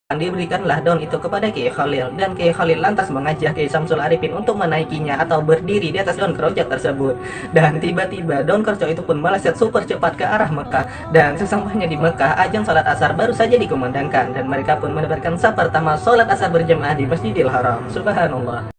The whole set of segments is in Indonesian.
diberikanlah daun itu kepada Kiai Khalil, dan Kiai Khalil lantas mengajak Kiai Samsul Arifin untuk menaikinya atau berdiri di atas daun keroco tersebut. Dan tiba-tiba daun keroco itu pun meleset super cepat ke arah Mekah. Dan sesampainya di Mekah, azan salat asar baru saja dikumandangkan, dan mereka pun menebarkan saf pertama salat asar berjamaah di Masjidil Haram. Subhanallah.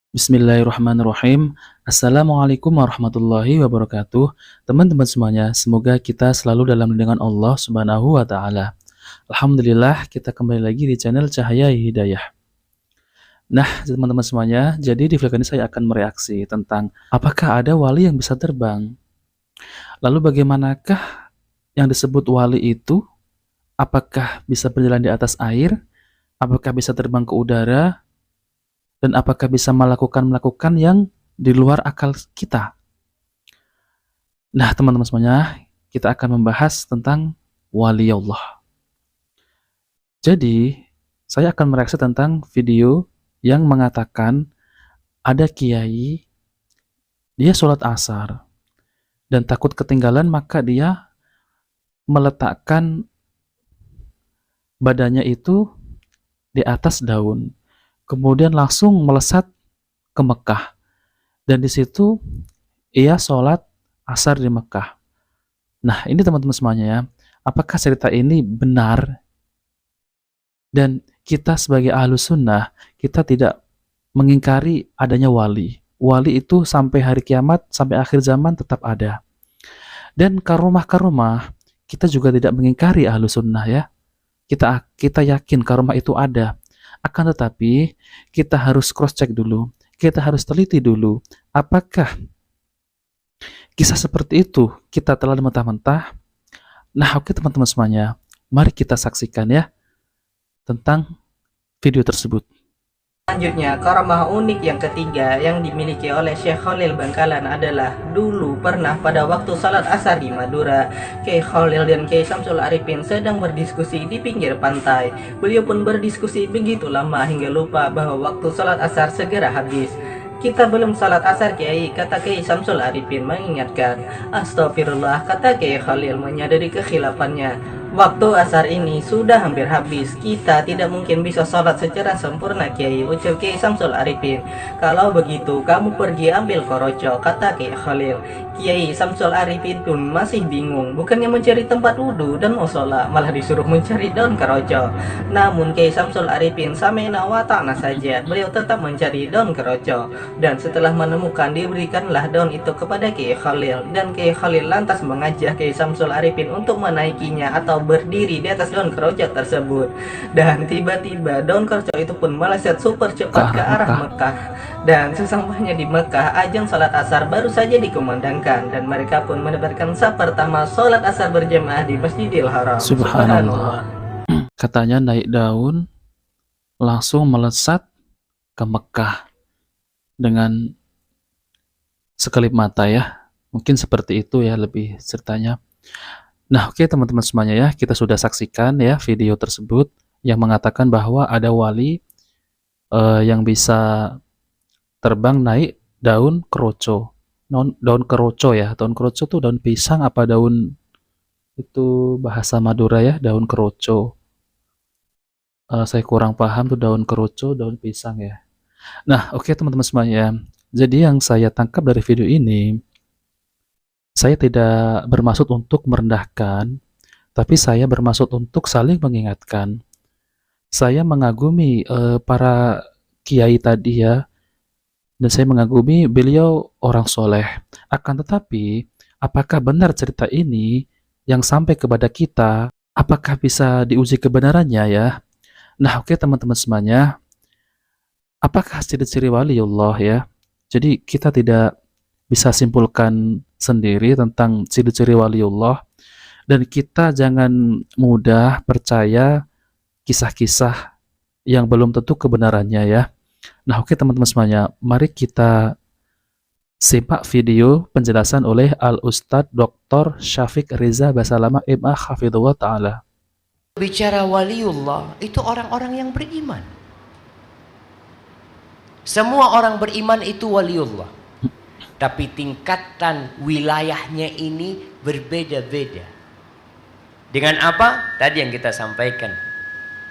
Bismillahirrahmanirrahim. Assalamualaikum warahmatullahi wabarakatuh. Teman-teman semuanya, semoga kita selalu dalam lindungan Allah Subhanahu wa taala. Alhamdulillah, kita kembali lagi di channel Cahaya Hidayah. Nah, teman-teman semuanya, jadi di vlog ini saya akan mereaksi tentang apakah ada wali yang bisa terbang? Lalu bagaimanakah yang disebut wali itu? Apakah bisa berjalan di atas air? Apakah bisa terbang ke udara? Dan apakah bisa melakukan yang di luar akal kita? Nah, teman-teman semuanya, kita akan membahas tentang wali Allah. Jadi, saya akan mereaksi tentang video yang mengatakan ada kiai, dia sholat asar, dan takut ketinggalan maka dia meletakkan badannya itu di atas daun. Kemudian langsung melesat ke Mekah. Dan di situ ia sholat asar di Mekah. Nah, ini teman-teman semuanya ya. Apakah cerita ini benar? Dan kita sebagai ahlus sunnah, kita tidak mengingkari adanya wali. Wali itu sampai hari kiamat, sampai akhir zaman tetap ada. Dan karomah-karomah, kita juga tidak mengingkari ahlus sunnah ya. Kita yakin karomah itu ada. Akan tetapi, kita harus cross-check dulu. Kita harus teliti dulu. Apakah kisah seperti itu kita telah mentah-mentah? Nah, oke teman-teman semuanya. Mari kita saksikan ya tentang video tersebut. Selanjutnya, karamah unik yang ketiga yang dimiliki oleh Syekh Khalil Bangkalan adalah dulu pernah pada waktu salat asar di Madura, Kiai Khalil dan Kiai Samsul Arifin sedang berdiskusi di pinggir pantai. Beliau pun berdiskusi begitu lama hingga lupa bahwa waktu salat asar segera habis. Kita belum salat asar Kiai, kata Kiai Samsul Arifin mengingatkan. Astagfirullah, kata Kiai Khalil menyadari kekhilafannya. Waktu asar ini sudah hampir habis. Kita tidak mungkin bisa sholat secara sempurna Kiai, ucap Kiai Samsul Arifin. Kalau begitu kamu pergi ambil koroco, kata Kiai Khalil. Kiai Samsul Arifin pun masih bingung. Bukannya mencari tempat wudhu dan mau sholat, malah disuruh mencari daun keroco. Namun Kiai Samsul Arifin samena wa ta'na saja. Beliau tetap mencari daun keroco. Dan setelah menemukan, diberikanlah daun itu kepada Kiai Khalil. Dan Kiai Khalil lantas mengajak Kiai Samsul Arifin untuk menaikinya atau berdiri di atas daun keroco tersebut. Dan tiba-tiba daun keroco itu pun meleset super cepat ke arah Mekah. Dan sesampainya di Mekah, azan salat asar baru saja dikumandangkan, dan mereka pun menebarkan saf pertama salat asar berjamaah di Masjidil Haram. Subhanallah. Katanya naik daun langsung melesat ke Mekah dengan sekelip mata ya. Mungkin seperti itu ya lebih ceritanya. Nah, oke teman-teman semuanya ya, kita sudah saksikan ya video tersebut yang mengatakan bahwa ada wali yang bisa terbang naik daun keroco. Daun keroco ya, daun keroco tuh daun pisang apa daun itu bahasa Madura ya, daun keroco. Saya kurang paham tuh daun keroco, daun pisang ya. Nah, oke teman-teman semuanya. Jadi yang saya tangkap dari video ini, saya tidak bermaksud untuk merendahkan, tapi saya bermaksud untuk saling mengingatkan. Saya mengagumi para kiai tadi ya, dan saya mengagumi beliau orang soleh. Akan tetapi, apakah benar cerita ini yang sampai kepada kita, apakah bisa diuji kebenarannya ya? Nah, oke teman-teman semuanya, apakah ciri-ciri waliullah ya? Jadi kita tidak bisa simpulkan sendiri tentang ciri-ciri waliullah, dan kita jangan mudah percaya kisah-kisah yang belum tentu kebenarannya ya. Nah, oke teman-teman semuanya, mari kita simak video penjelasan oleh Al-Ustadz Dr. Syafiq Riza Basalama MA Hafidhullah Ta'ala. Bicara waliullah, itu orang-orang yang beriman. Semua orang beriman itu waliullah. Tapi tingkatan wilayahnya ini berbeda-beda. Dengan apa? Tadi yang kita sampaikan.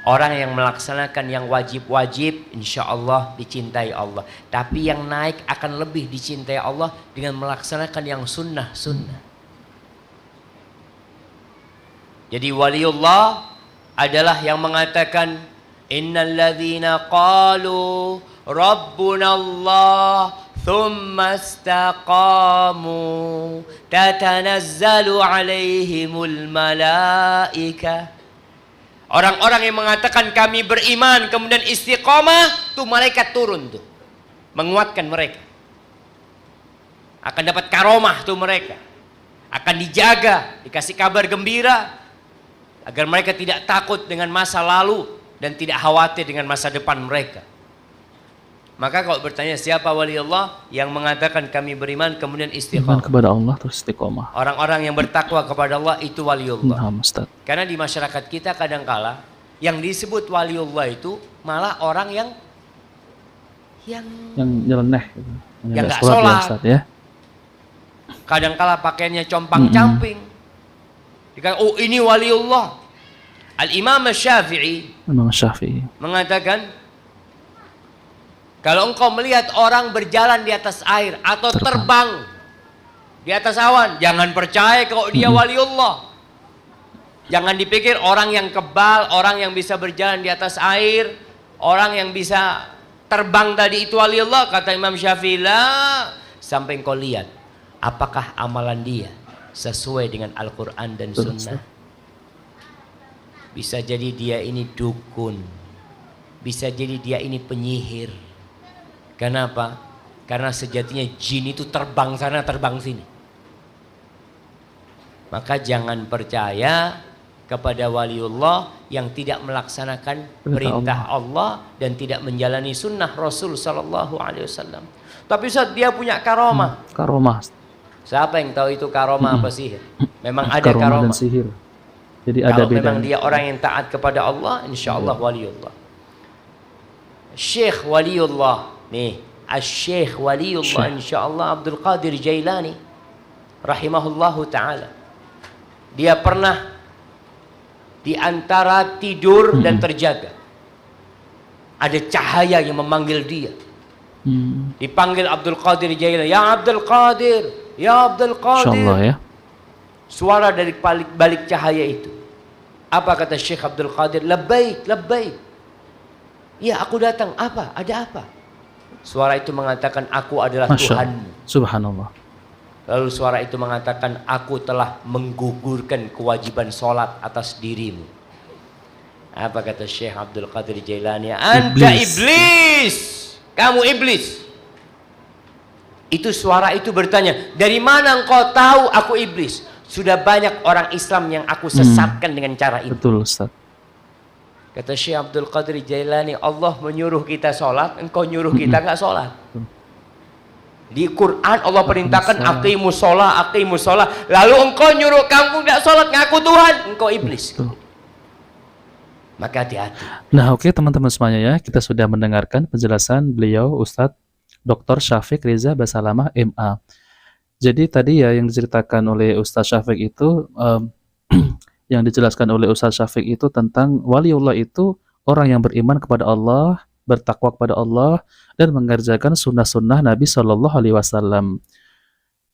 Orang yang melaksanakan yang wajib-wajib, insya Allah dicintai Allah. Tapi yang naik akan lebih dicintai Allah dengan melaksanakan yang sunnah-sunnah. Jadi waliullah adalah yang mengatakan, innal ladzina qalu rabbuna Allah thumma istaqamu tatanazzalu alaihimul malaika. Orang-orang yang mengatakan kami beriman kemudian istiqomah, tuh malaikat turun tuh menguatkan mereka. Akan dapat karomah tuh mereka. Akan dijaga, dikasih kabar gembira agar mereka tidak takut dengan masa lalu dan tidak khawatir dengan masa depan mereka. Maka kalau bertanya siapa wali Allah, yang mengatakan kami beriman kemudian Iman istiqomah. kepada Allah terus istiqomah. Orang-orang yang bertakwa kepada Allah itu waliullah. Nah, Ustaz. Karena di masyarakat kita kadangkala yang disebut waliullah itu malah orang yang Yang nyeleneh gitu. Yang nggak nggak sholat. ya, Ustaz ya. kadangkala pakaiannya compang-camping. Dikatakan, oh ini waliullah. Al-Imam Syafi'i Imam Syafi'i mengatakan, kalau engkau melihat orang berjalan di atas air atau terbang di atas awan, jangan percaya kalau dia waliullah. Jangan dipikir orang yang kebal, orang yang bisa berjalan di atas air, orang yang bisa terbang tadi itu waliullah. Kata Imam Syafi'i, lah, sampai engkau lihat apakah amalan dia sesuai dengan Al-Quran dan Sunnah. Bisa jadi dia ini dukun, bisa jadi dia ini penyihir. Kenapa? Karena sejatinya jin itu terbang sana terbang sini. Maka jangan percaya kepada waliullah yang tidak melaksanakan perintah Allah dan tidak menjalani sunnah Rasul Sallallahu Alaihi Wasallam. Tapi Ustaz, dia punya karomah. Karomah. Siapa yang tahu itu karomah apa sihir? Memang ada Karomah dan karomah. sihir. Jadi Kalau ada memang bedanya. dia orang yang taat kepada Allah, insya Allah waliullah. Syekh waliullah nih, Syekh waliullah insya Allah Abdul Qadir Jailani rahimahullahu ta'ala. Dia pernah di antara tidur dan terjaga ada cahaya yang memanggil dia. Dipanggil Abdul Qadir Jailani, ya Abdul Qadir, ya Abdul Qadir. Insyaallah ya. Suara dari balik cahaya itu. Apa kata Syekh Abdul Qadir? Labbaik, labbaik. Ya, aku datang. Apa? Ada apa? Suara itu mengatakan, aku adalah Tuhanmu. Subhanallah. Lalu suara itu mengatakan, aku telah menggugurkan kewajiban sholat atas dirimu. Apa kata Syekh Abdul Qadir Jailani? Anta iblis. Kamu iblis. Itu suara itu bertanya, dari mana engkau tahu aku iblis? Sudah banyak orang Islam yang aku sesatkan dengan cara itu. Betul, Ustaz. Kata Syekh Abdul Qadir Jailani, Allah menyuruh kita sholat, engkau nyuruh kita nggak sholat. Di Quran Allah perintahkan aqimus sholat, aqimus sholat. Lalu engkau nyuruh kamu nggak sholat, ngaku Tuhan, engkau iblis. Betul. Maka hati-hati. Nah, oke teman-teman semuanya ya, kita sudah mendengarkan penjelasan beliau Ustadz Dr. Syafiq Riza Basalamah MA. Jadi tadi ya yang diceritakan oleh Ustadz Syafiq itu yang dijelaskan oleh Ustadz Syafiq itu tentang waliullah itu orang yang beriman kepada Allah, bertakwa kepada Allah, dan mengerjakan sunnah-sunnah Nabi Shallallahu Alaihi Wasallam.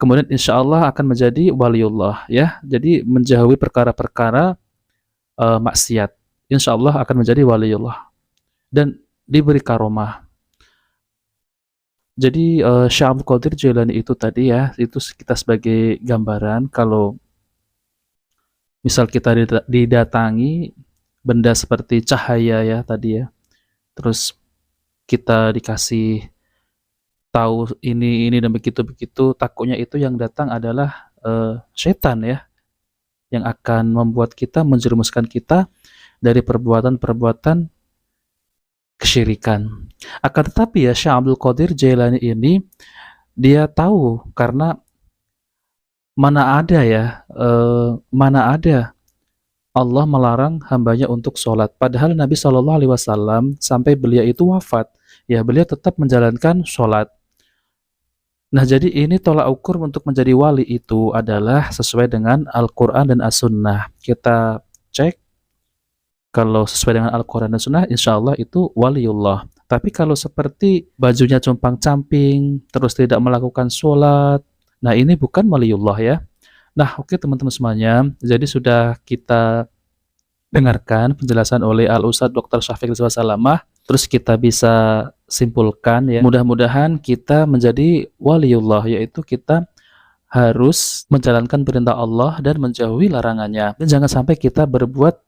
Kemudian insya Allah akan menjadi waliullah ya. Jadi menjauhi perkara-perkara maksiat. Insya Allah akan menjadi waliullah dan diberi karomah. Jadi Syekh Abdul Qadir Jailani itu tadi ya, itu kita sebagai gambaran kalau misal kita didatangi benda seperti cahaya ya tadi ya, terus kita dikasih tahu ini dan begitu, takutnya itu yang datang adalah setan ya, yang akan membuat kita, menjerumuskan kita dari perbuatan-perbuatan kesyirikan. Akan tetapi ya Syekh Abdul Qadir Jailani ini dia tahu karena mana ada Allah melarang hambanya untuk sholat. Padahal Nabi Shallallahu Alaihi Wasallam sampai beliau itu wafat, ya beliau tetap menjalankan sholat. Nah, jadi ini tolak ukur untuk menjadi wali itu adalah sesuai dengan Al-Quran dan As-Sunnah. Kita cek, kalau sesuai dengan Al-Quran dan Sunnah, insya Allah itu waliullah. Tapi kalau seperti bajunya compang-camping, terus tidak melakukan sholat, nah ini bukan waliullah ya. Nah, oke teman-teman semuanya, jadi sudah kita dengarkan penjelasan oleh Al-Ustadz Dr. Syafiq Rizwan Salamah. Terus kita bisa simpulkan ya, mudah-mudahan kita menjadi waliullah, yaitu kita harus menjalankan perintah Allah dan menjauhi larangannya. Dan jangan sampai kita berbuat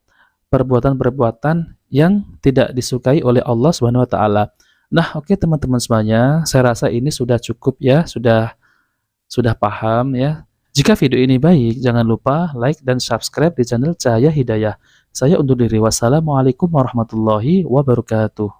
perbuatan-perbuatan yang tidak disukai oleh Allah Subhanahu wa taala. Nah, oke teman-teman semuanya, saya rasa ini sudah cukup ya, sudah paham ya. Jika video ini baik, jangan lupa like dan subscribe di channel Cahaya Hidayah. Saya undur diri. Wassalamualaikum warahmatullahi wabarakatuh.